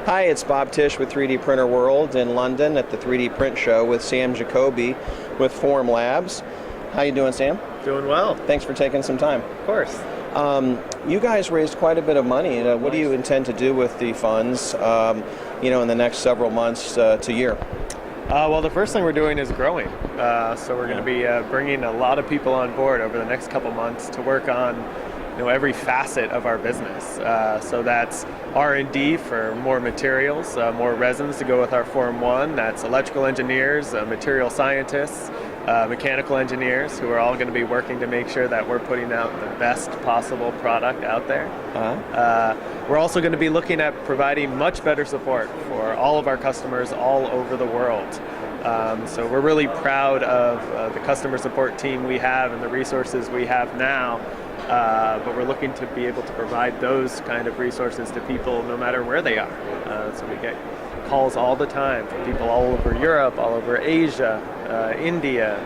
Hi, it's Bob Tisch with 3D Printer World in London at the 3D Print Show with Sam Jacoby with Formlabs. How you doing, Sam? Doing well. Thanks for taking some time. Of course. You guys raised quite a bit of money. What do you intend to do with the funds, in the next several months to year? Well, the first thing we're doing is growing. So we're going to be bringing a lot of people on board over the next couple months to work on every facet of our business. So that's R&D for more materials, more resins to go with our Form 1. That's electrical engineers, material scientists, mechanical engineers who are all going to be working to make sure that we're putting out the best possible product out there. We're also going to be looking at providing much better support for all of our customers all over the world. So we're really proud of the customer support team we have and the resources we have now. But we're looking to be able to provide those kind of resources to people no matter where they are. So we get calls all the time from people all over Europe, all over Asia, India,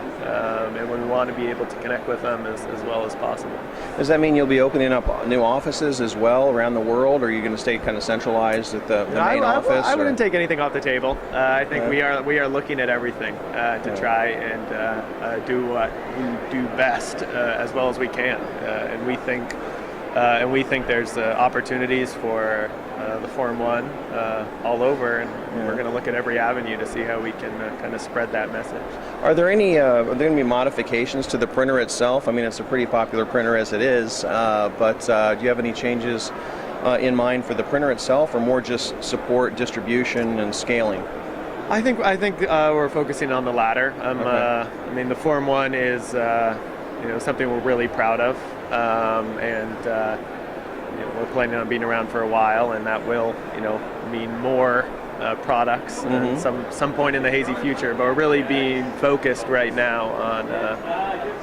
and we want to be able to connect with them as well as possible. Does that mean you'll be opening up new offices as well around the world, or are you going to stay kind of centralized at the main office? I wouldn't take anything off the table. I think we are looking at everything to try and do what we do best as well as we can, and we think there's opportunities for the Form 1 all over, and we're going to look at every avenue to see how we can kind of spread that message. Are there going to be modifications to the printer itself? I mean, it's a pretty popular printer as it is, but do you have any changes in mind for the printer itself, or more just support, distribution, and scaling? I think we're focusing on the latter. I mean, the Form 1 is something we're really proud of, and we're planning on being around for a while, and that will mean more products at some point in the hazy future. But we're really being focused right now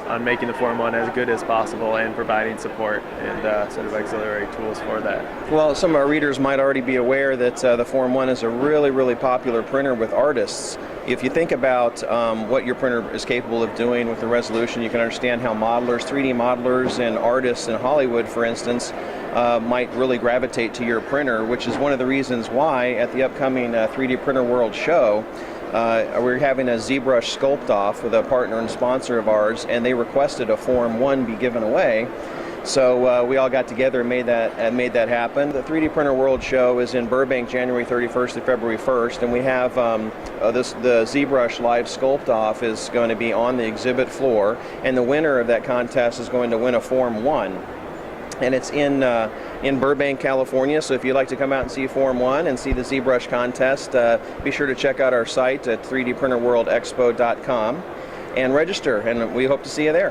on making the Form 1 as good as possible and providing support and sort of auxiliary tools for that. Well, some of our readers might already be aware that the Form 1 is a really popular printer with artists. If you think about what your printer is capable of doing with the resolution, you can understand how modelers, 3D modelers and artists in Hollywood, for instance, might really gravitate to your printer, which is one of the reasons why at the upcoming 3D Printer World show, we're having a ZBrush sculpt off with a partner and sponsor of ours, and they requested a Form 1 be given away. So we all got together and made that happen. The 3D Printer World Show is in Burbank, January 31st to February 1st, and we have the ZBrush Live Sculpt Off is going to be on the exhibit floor, and the winner of that contest is going to win a Form 1. And it's in Burbank, California, so if you'd like to come out and see Form 1 and see the ZBrush contest, be sure to check out our site at 3dprinterworldexpo.com and register, and we hope to see you there.